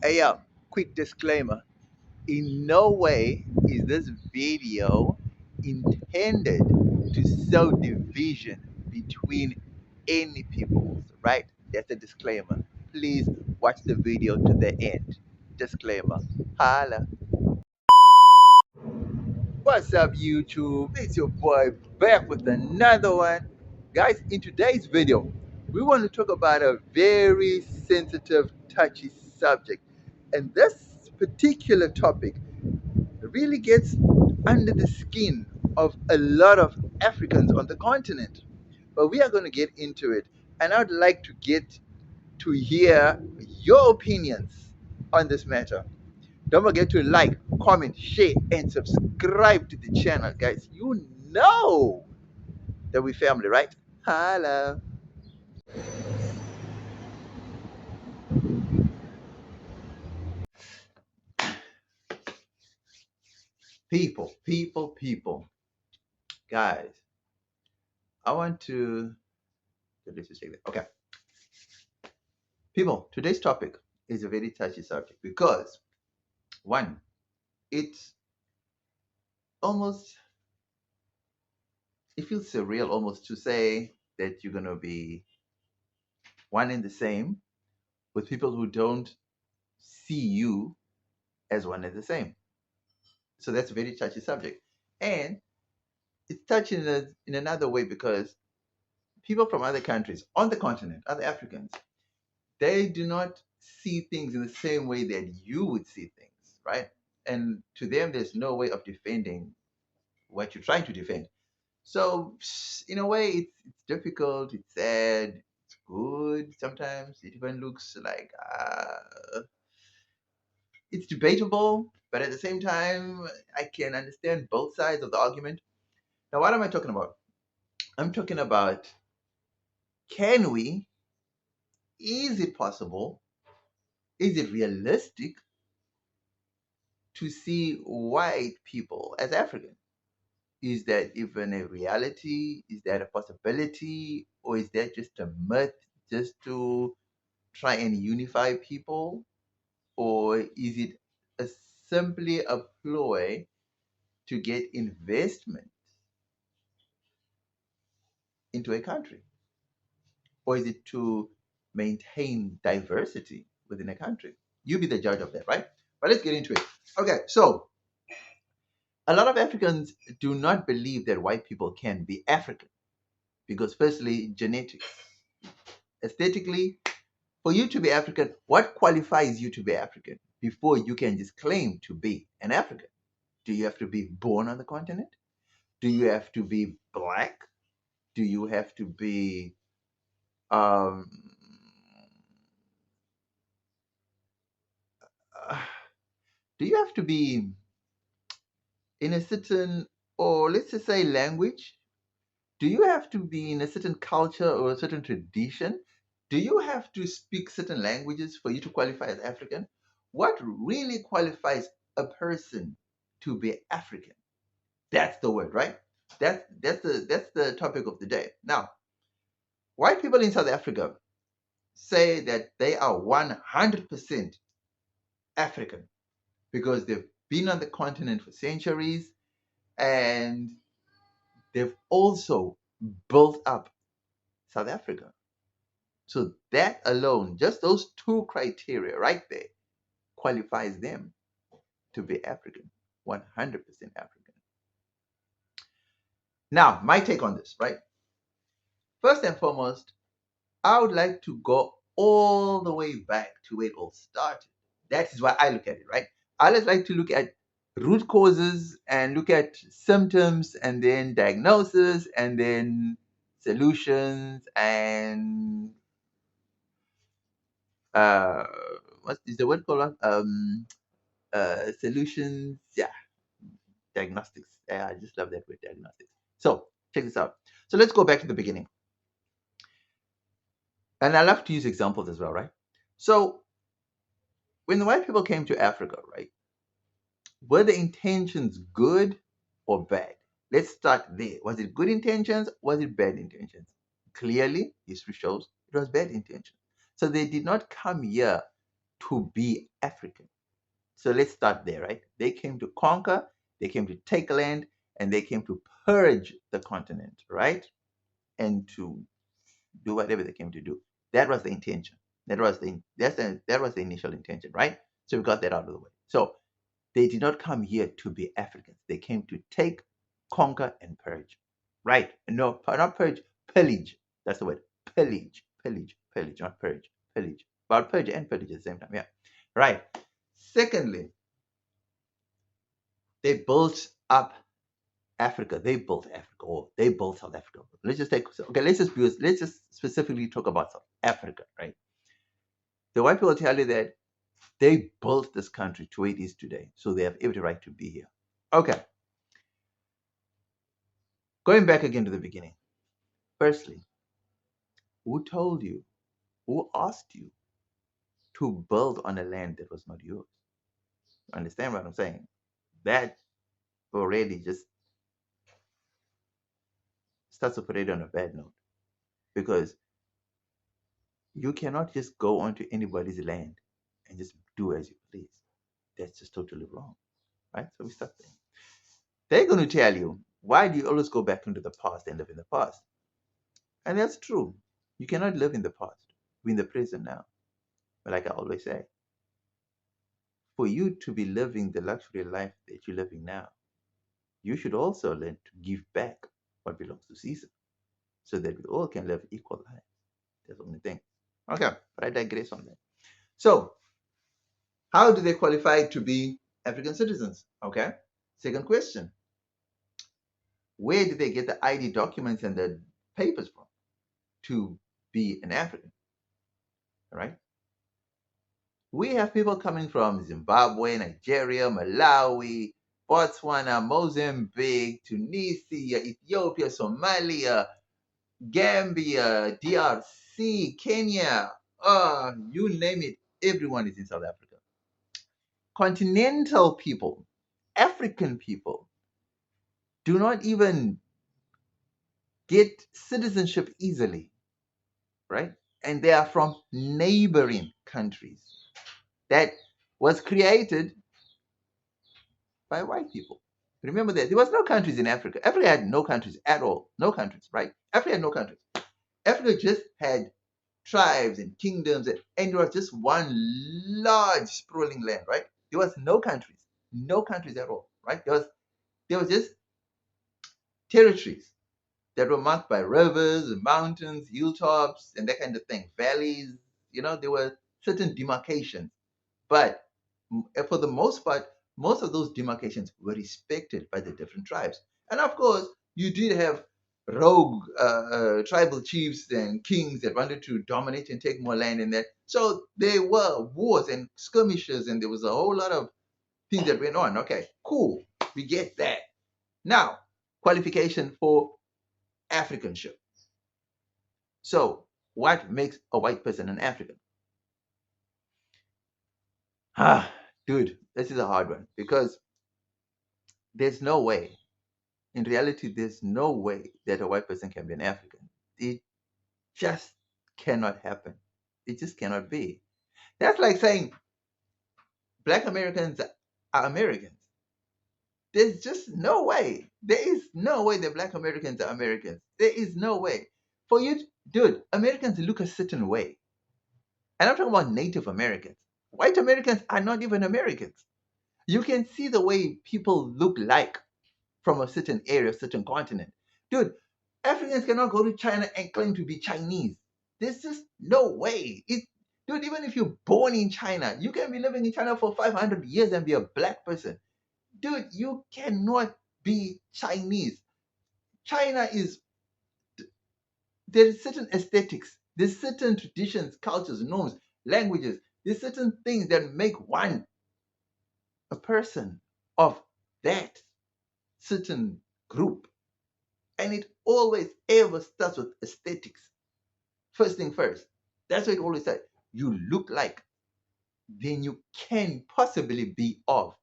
Hey, quick disclaimer. In no way is this video intended to sow division between any peoples, right? That's a disclaimer. Please watch the video to the end. Disclaimer. Holla. What's up, YouTube? It's your boy back with another one. Guys, in today's video, we want to talk about a very sensitive, touchy subject. And this particular topic really gets under the skin of a lot of Africans on the continent. But we are going to get into it, and I'd like to get to hear your opinions on this matter. Don't forget to like, comment, share, and subscribe to the channel, guys. You know that we family, right? Hello. People. Guys, I want to. Let's just take that. Okay. People, today's topic is a very touchy subject because, one, it's almost, it feels surreal almost to say that you're going to be one and the same with people who don't see you as one and the same. So that's a very touchy subject. And it's touching us in another way because people from other countries on the continent, other Africans, they do not see things in the same way that you would see things, right? And to them, there's no way of defending what you're trying to defend. So, in a way, it's difficult, it's sad, it's good. Sometimes it even looks like it's debatable, but at the same time, I can understand both sides of the argument. Now, what am I talking about? I'm talking about, can we, is it possible, is it realistic to see white people as African? Is that even a reality? Is that a possibility? Or is that just a myth just to try and unify people? Or is it a, simply a ploy to get investment into a country? Or is it to maintain diversity within a country? You be the judge of that, right? But let's get into it. Okay, so a lot of Africans do not believe that white people can be African because, firstly, genetics. Aesthetically, for you to be African, what qualifies you to be African before you can just claim to be an African? Do you have to be born on the continent? Do you have to be black? Do you have to be um, uh, do you have to be in a certain, or let's just say, language? Do you have to be in a certain culture or a certain tradition? Do you have to speak certain languages for you to qualify as African? What really qualifies a person to be African? That's the word, right? That's the topic of the day. Now, white people in South Africa say that they are 100% African because they've been on the continent for centuries and they've also built up South Africa. So that alone, just those two criteria right there, qualifies them to be African, 100% African. Now, my take on this, right? First and foremost, I would like to go all the way back to where it all started. That is why I look at it, right? I always like to look at root causes and look at symptoms and then diagnosis and then solutions and uh what is the word called? Solutions, yeah, diagnostics. Yeah, I just love that word, diagnostics. So check this out. So let's go back to the beginning. And I love to use examples as well, right? So when the white people came to Africa, right, were the intentions good or bad? Let's start there. Was it good intentions? Was it bad intentions? Clearly, history shows it was bad intentions. So they did not come here to be African. So let's start there, right? They came to conquer, they came to take land, and they came to purge the continent, right? And to do whatever they came to do. That was the intention. That was the initial intention, right? So we got that out of the way. So they did not come here to be Africans. They came to take, conquer, and purge. Right? No, not purge, pillage. That's the word. Pillage, pillage, pillage, not purge, pillage. But purge and pillage at the same time. Yeah. Right. Secondly, they built up Africa. They built Africa, or they built South Africa. Let's just specifically talk about South Africa, right? The white people tell you that they built this country to where it is today, so they have every right to be here. Okay, going back again to the beginning. Firstly, who told you, who asked you to build on a land that was not yours? Understand what I'm saying? That already just starts to put it on a bad note, because you cannot just go onto anybody's land and just do as you please. That's just totally wrong, right? So we start there. They're going to tell you, why do you always go back into the past and live in the past? And that's true. You cannot live in the past. We're in the present now. But like I always say, for you to be living the luxury life that you're living now, you should also learn to give back what belongs to Caesar, so that we all can live equal lives. That's the only thing. Okay, but I digress on that. So, how do they qualify to be African citizens? Okay. Second question, where did they get the ID documents and the papers from to be an African? All right. We have people coming from Zimbabwe, Nigeria, Malawi, Botswana, Mozambique, Tunisia, Ethiopia, Somalia, Gambia, DRC, Kenya, you name it, everyone is in South Africa. Continental people, African people, do not even get citizenship easily, right? And they are from neighboring countries that was created by white people. Remember that there was no countries in Africa. Africa had no countries at all. No countries, right? Africa had no countries. Africa just had tribes and kingdoms, and it was just one large sprawling land, right? There was no countries. No countries at all, right? There was just territories that were marked by rivers, mountains, hilltops, and that kind of thing. Valleys, there were certain demarcations. But for the most part, most of those demarcations were respected by the different tribes. And of course, you did have rogue tribal chiefs and kings that wanted to dominate and take more land in that. So there were wars and skirmishes, and there was a whole lot of things that went on. Okay, cool. We get that. Now, qualification for Africanship. So, what makes a white person an African? Dude, this is a hard one, because there's no way, in reality, there's no way that a white person can be an African. It just cannot happen. It just cannot be. That's like saying Black Americans are Americans. There's just no way. There is no way that Black Americans are Americans. There is no way. For you, dude, Americans look a certain way. And I'm talking about Native Americans. White Americans are not even Americans. You can see the way people look like from a certain area, a certain continent. Dude, Africans cannot go to China and claim to be Chinese. There's just no way. Dude, even if you're born in China, you can be living in China for 500 years and be a black person. Dude, you cannot be Chinese. China is, there's certain aesthetics, there's certain traditions, cultures, norms, languages, there's certain things that make one a person of that certain group. And it always ever starts with aesthetics. First thing first. That's what it always says. You look like, then you can possibly be of.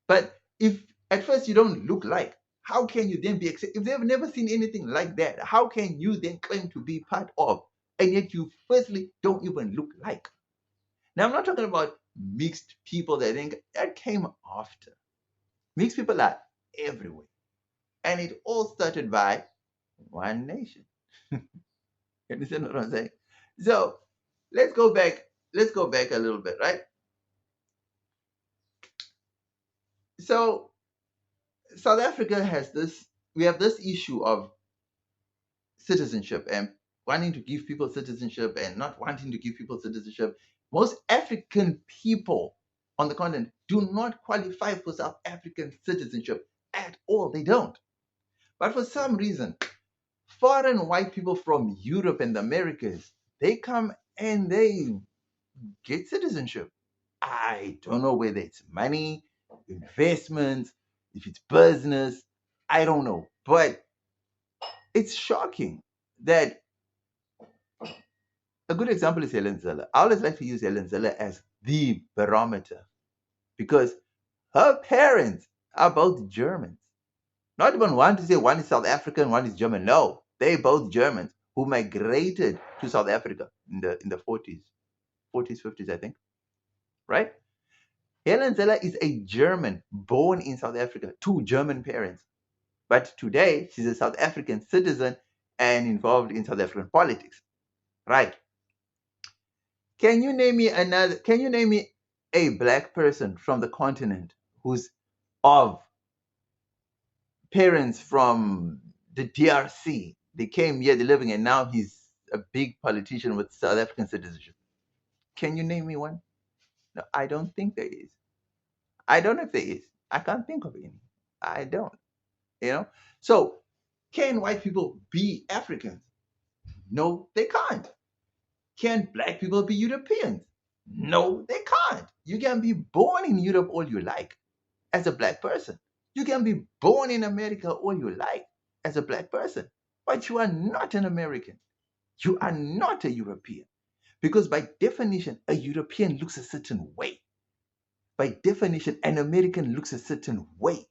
But if at first you don't look like, how can you then be accepted? If they've never seen anything like that, how can you then claim to be part of? And yet you firstly don't even look like. Now, I'm not talking about mixed people that think that came after. Mixed people are everywhere. And it all started by one nation. You understand what I'm saying? So let's go back. Let's go back a little bit, right? So South Africa has this, we have this issue of citizenship and wanting to give people citizenship and not wanting to give people citizenship. Most African people on the continent do not qualify for South African citizenship at all. They don't. But for some reason, foreign white people from Europe and the Americas, they come and they get citizenship. I don't know whether it's money, investments, if it's business, I don't know. But it's shocking that a good example is Helen Zeller. I always like to use Helen Zeller as the barometer because her parents are both Germans. Not even one to say one is South African, one is German. No, they both Germans who migrated to South Africa in the 40s, 50s, I think. Right? Helen Zeller is a German born in South Africa to German parents. But today she's a South African citizen and involved in South African politics. Right. Can you name me a black person from the continent who's of parents from the DRC? They came here, they're living, and now he's a big politician with South African citizenship. Can you name me one? No, I don't think there is. I don't know if there is. I can't think of any. I don't. You know? So can white people be Africans? No, they can't. Can black people be Europeans? No, they can't. You can be born in Europe all you like as a black person. You can be born in America all you like as a black person, but you are not an American. You are not a European. Because by definition, a European looks a certain way. By definition, an American looks a certain way.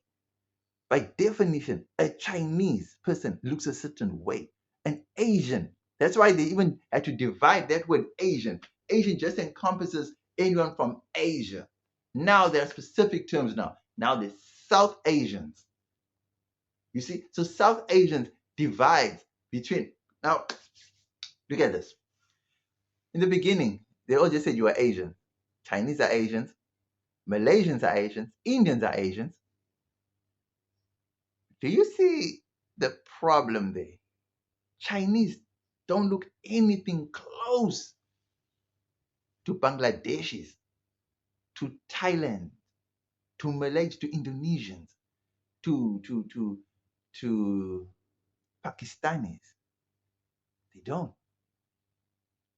By definition, a Chinese person looks a certain way. An Asian. That's why they even had to divide that word Asian. Asian just encompasses anyone from Asia. Now there are specific terms now. Now there's South Asians. You see, so South Asians divides between. Now, look at this. In the beginning, they all just said you are Asian. Chinese are Asians. Malaysians are Asians. Indians are Asians. Do you see the problem there? Chinese don't look anything close to Bangladeshis, to Thailand, to Malays, to Indonesians, to Pakistanis. They don't.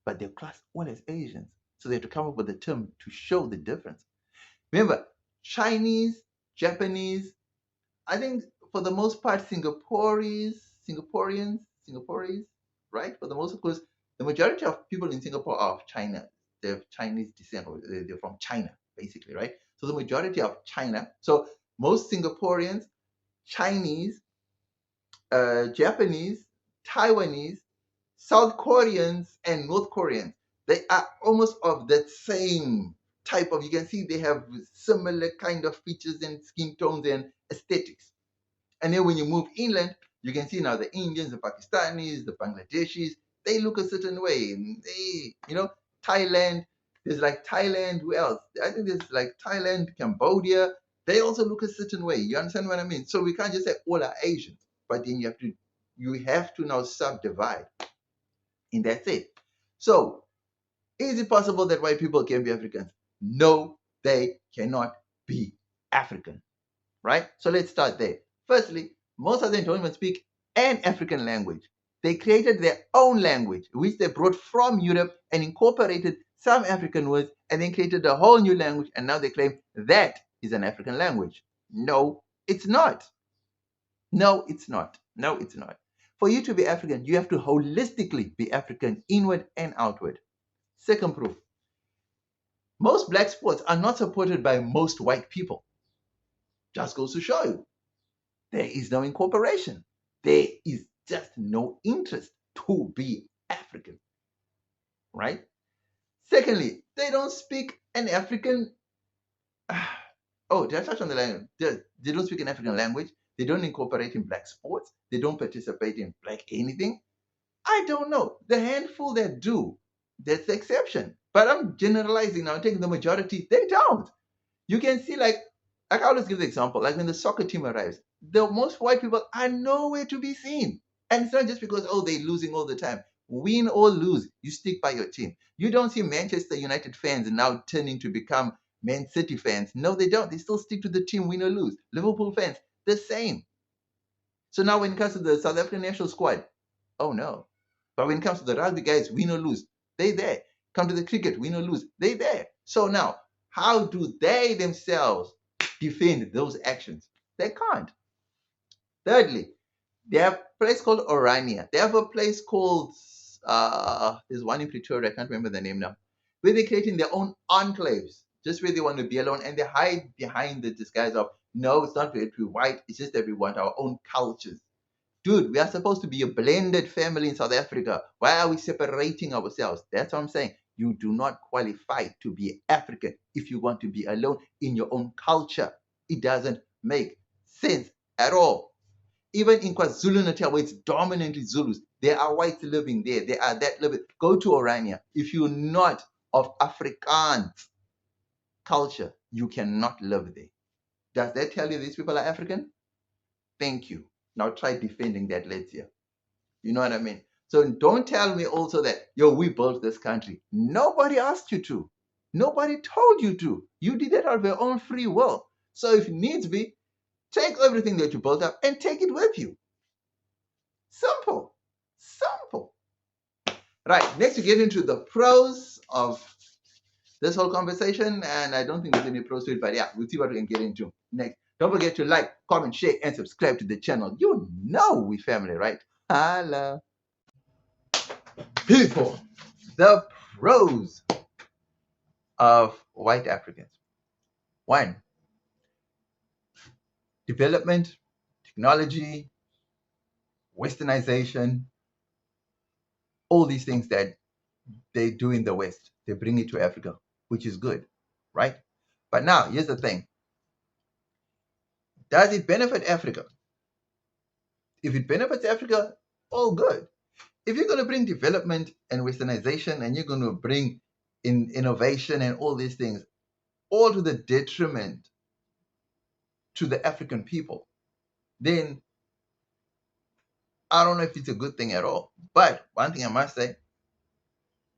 But they're classed all as Asians. So they have to come up with a term to show the difference. Remember, Chinese, Japanese, I think for the most part, Singaporeans, right? For the most, of course, the majority of people in Singapore are of China. They have Chinese descent, or they're from China, basically, right? So the majority of China. So most Singaporeans, Chinese, Japanese, Taiwanese, South Koreans, and North Koreans, they are almost of that same type of, you can see they have similar kind of features and skin tones and aesthetics. And then when you move inland, you can see now the Indians, the Pakistanis, the Bangladeshis, they look a certain way. Thailand, there's like Thailand, who else? I think there's like Thailand, Cambodia, they also look a certain way. You understand what I mean? So we can't just say all are Asians, but then you have to now subdivide. And that's it. So is it possible that white people can be Africans? No, they cannot be African. Right? So let's start there. Firstly, most of them don't even speak an African language. They created their own language, which they brought from Europe and incorporated some African words and then created a whole new language. And now they claim that is an African language. No, it's not. No, it's not. No, it's not. For you to be African, you have to holistically be African, inward and outward. Second proof. Most black sports are not supported by most white people. Just goes to show you. There is no incorporation. There is just no interest to be African. Right? Secondly, they don't speak an African. Oh, did I touch on the language? They don't speak an African language. They don't incorporate in black sports. They don't participate in black anything. I don't know. The handful that do, that's the exception. But I'm generalizing now, taking the majority, they don't. You can see, like I always give the example, like when the soccer team arrives, the most white people are nowhere to be seen. And it's not just because, oh, they're losing all the time. Win or lose, you stick by your team. You don't see Manchester United fans now turning to become Man City fans. No, they don't. They still stick to the team, win or lose. Liverpool fans, the same. So now when it comes to the South African national squad, oh no. But when it comes to the rugby guys, win or lose, they there. Come to the cricket, win or lose, they there. So now, how do they themselves defend those actions? They can't. Thirdly, they have a place called Orania. They have a place called there's one in Pretoria, I can't remember the name now, where they're creating their own enclaves, just where they want to be alone, and they hide behind the disguise of no, it's not that we're white, it's just that we want our own cultures. Dude, we are supposed to be a blended family in South Africa. Why are we separating ourselves? That's what I'm saying. You do not qualify to be African if you want to be alone in your own culture. It doesn't make sense at all. Even in KwaZulu-Natal, where it's dominantly Zulus, there are whites living there. There are that living. Go to Orania. If you're not of Afrikaans culture, you cannot live there. Does that tell you these people are African? Thank you. Now try defending that, let's hear. You know what I mean? So don't tell me also that, yo, we built this country. Nobody asked you to. Nobody told you to. You did that out of your own free will. So if needs be, take everything that you built up and take it with you. Simple. Simple. Right. Next, we get into the pros of this whole conversation. And I don't think there's any pros to it, but yeah, we'll see what we can get into next. Don't forget to like, comment, share, and subscribe to the channel. You know we family, right? Holla. People, the pros of white Africans. One, development, technology, westernization, all these things that they do in the West, they bring it to Africa, which is good, right? But now, here's the thing. Does it benefit Africa? If it benefits Africa, all good. If you're going to bring development and westernization and you're going to bring in innovation and all these things, all to the detriment to the African people, then I don't know if it's a good thing at all. But one thing I must say,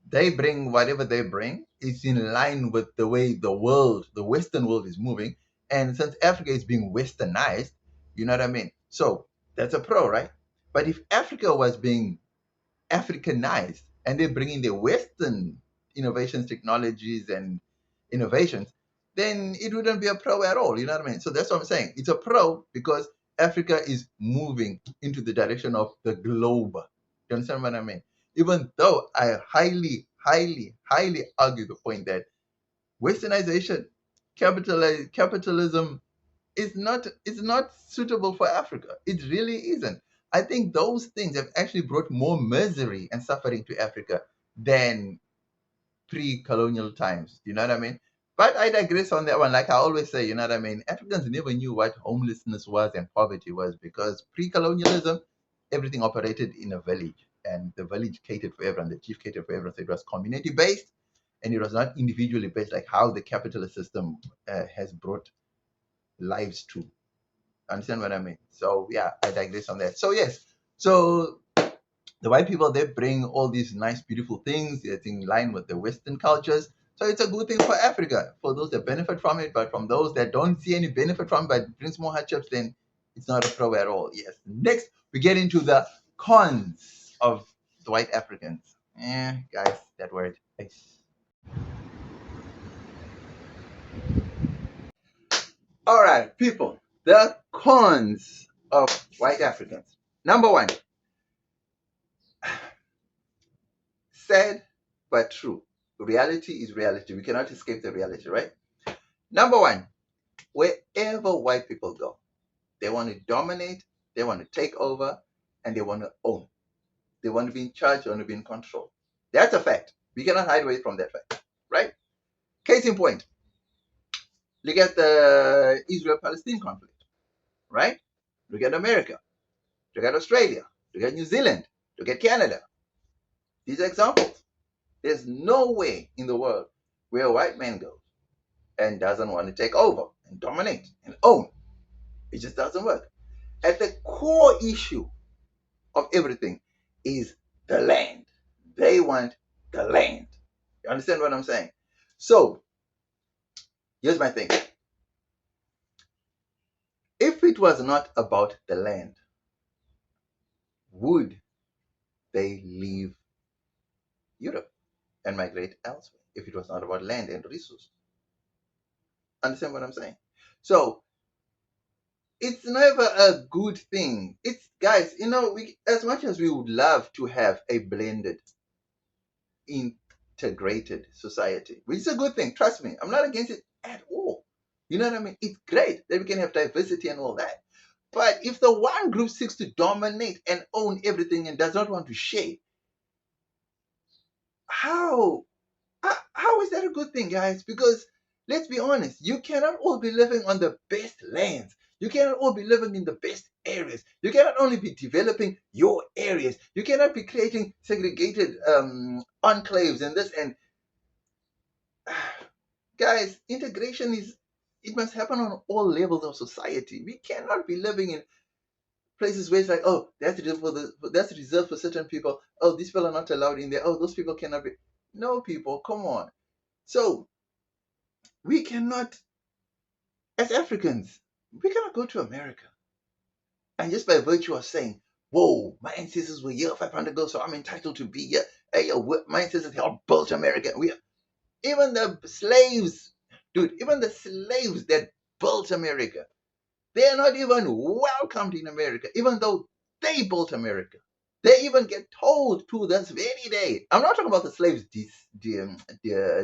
they bring whatever they bring. It's in line with the way the world, the Western world is moving. And since Africa is being westernized, you know what I mean? So that's a pro, right? But if Africa was being Africanized and they're bringing their Western innovations, technologies, and innovations, then it wouldn't be a pro at all. You know what I mean? So that's what I'm saying. It's a pro because Africa is moving into the direction of the globe. You understand what I mean? Even though I highly, highly, highly argue the point that westernization, capitalism is not suitable for Africa. It really isn't. I think those things have actually brought more misery and suffering to Africa than pre-colonial times. You know what I mean? But I digress on that one. Like I always say, you know what I mean? Africans never knew what homelessness was and poverty was because pre-colonialism, everything operated in a village, and the village catered for everyone. The chief catered for everyone. So it was community-based, and it was not individually based, like how the capitalist system has brought lives to. Understand what I mean? So yeah, I digress on that. So yes, so the white people, they bring all these nice, beautiful things. It's in line with the Western cultures. So it's a good thing for Africa, for those that benefit from it. But from those that don't see any benefit from it, but it brings more hardships, then it's not a pro at all. Yes. Next, we get into the cons of the white Africans. Guys, that word. All right, people, the cons of white Africans. Number one, sad but true. Reality is reality. We cannot escape the reality, right? Number one, wherever white people go, they want to dominate, they want to take over, and they want to own. They want to be in charge, they want to be in control. That's a fact. We cannot hide away from that fact. right? Case in point, look at the Israel-Palestine conflict, right? Look at America, look at Australia, look at New Zealand, look at Canada. These are examples. There's no way in the world where a white man goes and doesn't want to take over and dominate and own. It just doesn't work. At the core issue of everything is the land. They want the land. You understand what I'm saying? So here's my thing. If it was not about the land, would they leave Europe and migrate elsewhere if it was not about land and resources? Understand what I'm saying? So it's never a good thing. It's guys, we as much as we would love to have a blended, integrated society, which is a good thing. Trust me, I'm not against it at all. You know what I mean? It's great that we can have diversity and all that. But if the one group seeks to dominate and own everything and does not want to share, how how is that a good thing, guys? Because let's be honest, you cannot all be living on the best lands. You cannot all be living in the best areas. You cannot only be developing your areas. You cannot be creating segregated enclaves and this and guys, integration is it must happen on all levels of society. We cannot be living in places where it's like, oh, that's reserved for certain people. Oh, these people are not allowed in there. Oh, those people cannot be. No, people, come on. So we cannot, as Africans, we cannot go to America and just by virtue of saying, whoa, my ancestors were here 500 ago, so I'm entitled to be here. Hey, yo, my ancestors helped build America. Even the slaves, dude, even the slaves that built America, they are not even welcomed in America, even though they built America. They even get told to this very day. I'm not talking about the slaves'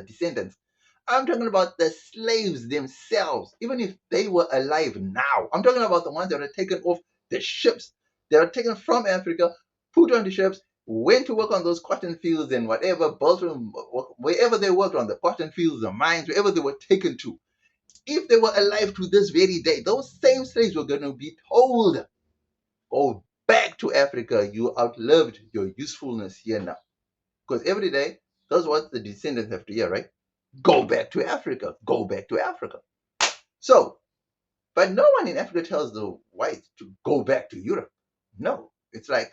descendants. I'm talking about the slaves themselves, even if they were alive now. I'm talking about the ones that are taken off the ships. They are taken from Africa, put on the ships, went to work on those cotton fields and whatever, wherever they worked on the cotton fields, the mines, wherever they were taken to. If they were alive to this very day, those same slaves were going to be told, go back to Africa. You outlived your usefulness here now. Because every day, that's what the descendants have to hear, right? Go back to Africa. Go back to Africa. So, but no one in Africa tells the whites to go back to Europe. No. It's like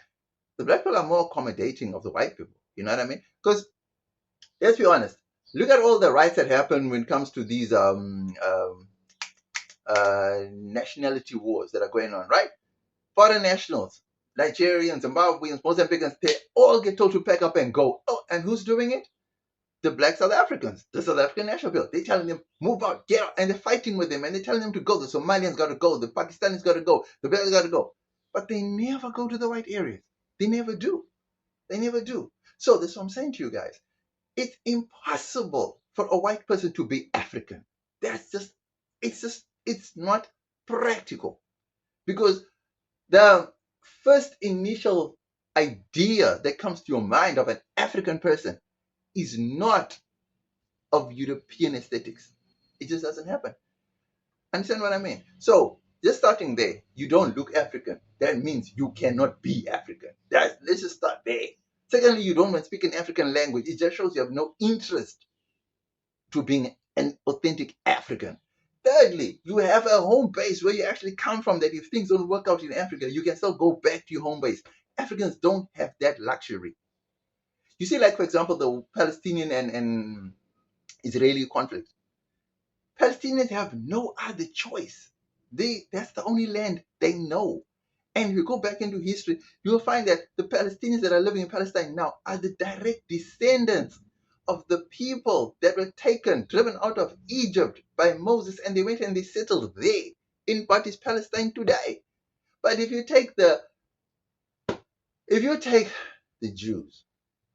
the black people are more accommodating of the white people. You know what I mean? Because let's be honest. Look at all the riots that happen when it comes to these nationality wars that are going on, right? Foreign nationals, Nigerians, Zimbabweans, Mozambicans, they all get told to pack up and go. Oh, and who's doing it? The black South Africans, the South African National People. They're telling them, move out, get out, and they're fighting with them, and they're telling them to go. The Somalians got to go, the Pakistanis got to go, the Blacks got to go. But they never go to the white areas. They never do. They never do. So that's what I'm saying to you guys. It's impossible for a white person to be African. It's not practical. Because the first initial idea that comes to your mind of an African person is not of European aesthetics. It just doesn't happen. Understand what I mean? So, just starting there, you don't look African. That means you cannot be African. Let's just start there. Secondly, you don't speak an African language. It just shows you have no interest to being an authentic African. Thirdly, you have a home base where you actually come from, that if things don't work out in Africa, you can still go back to your home base. Africans don't have that luxury. You see, like, for example, the Palestinian and Israeli conflict. Palestinians have no other choice. That's the only land they know. And if you go back into history, you'll find that the Palestinians that are living in Palestine now are the direct descendants of the people that were driven out of Egypt by Moses, and they went and they settled there in what is Palestine today. But if you take the Jews,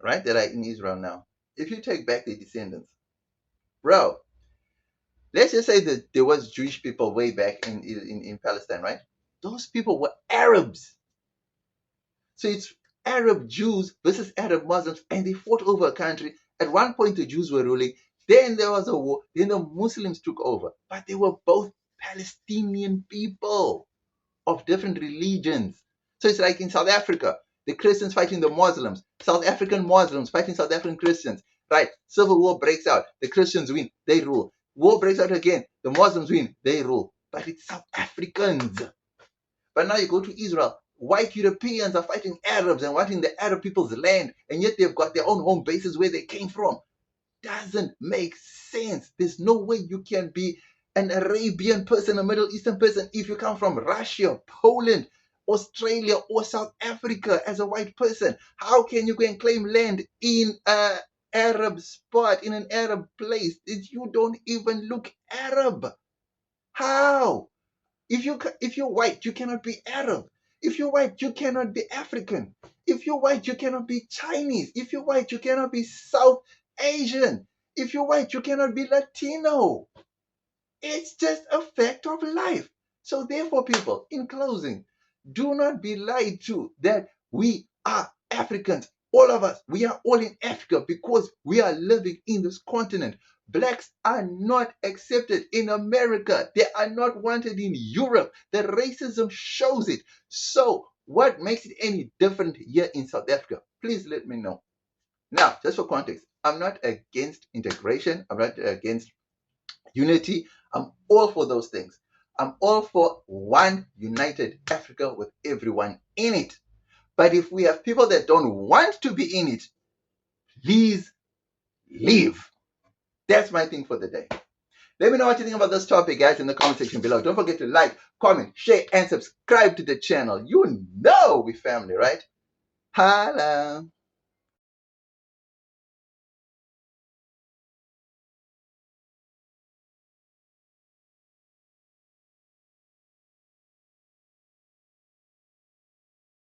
right, that are in Israel now, if you take back the descendants, bro, let's just say that there was Jewish people way back in Palestine, right? Those people were Arabs. So it's Arab Jews versus Arab Muslims, and they fought over a country. At one point, the Jews were ruling. Then there was a war. Then the Muslims took over. But they were both Palestinian people of different religions. So it's like in South Africa, the Christians fighting the Muslims, South African Muslims fighting South African Christians, right? Civil war breaks out, the Christians win, they rule. War breaks out again, the Muslims win, they rule. But it's South Africans. But now you go to Israel, white Europeans are fighting Arabs and wanting the Arab people's land, and yet they've got their own home bases where they came from. Doesn't make sense. There's no way you can be an Arabian person, a Middle Eastern person, if you come from Russia, Poland, Australia, or South Africa as a white person. How can you go and claim land in an Arab spot, in an Arab place? You don't even look Arab. How? If you're white, you cannot be Arab. If you're white, you cannot be African. If you're white, you cannot be Chinese. If you're white, you cannot be South Asian. If you're white, you cannot be Latino. It's just a fact of life. So therefore, people, in closing, do not be lied to that we are Africans. All of us, we are all in Africa because we are living in this continent. Blacks are not accepted in America. They are not wanted in Europe. The racism shows it. So what makes it any different here in South Africa? Please let me know. Now, just for context, I'm not against integration. I'm not against unity. I'm all for those things. I'm all for one united Africa with everyone in it. But if we have people that don't want to be in it, please leave. That's my thing for the day. Let me know what you think about this topic, guys, in the comment section below. Don't forget to like, comment, share, and subscribe to the channel. You know we family, right? Holla.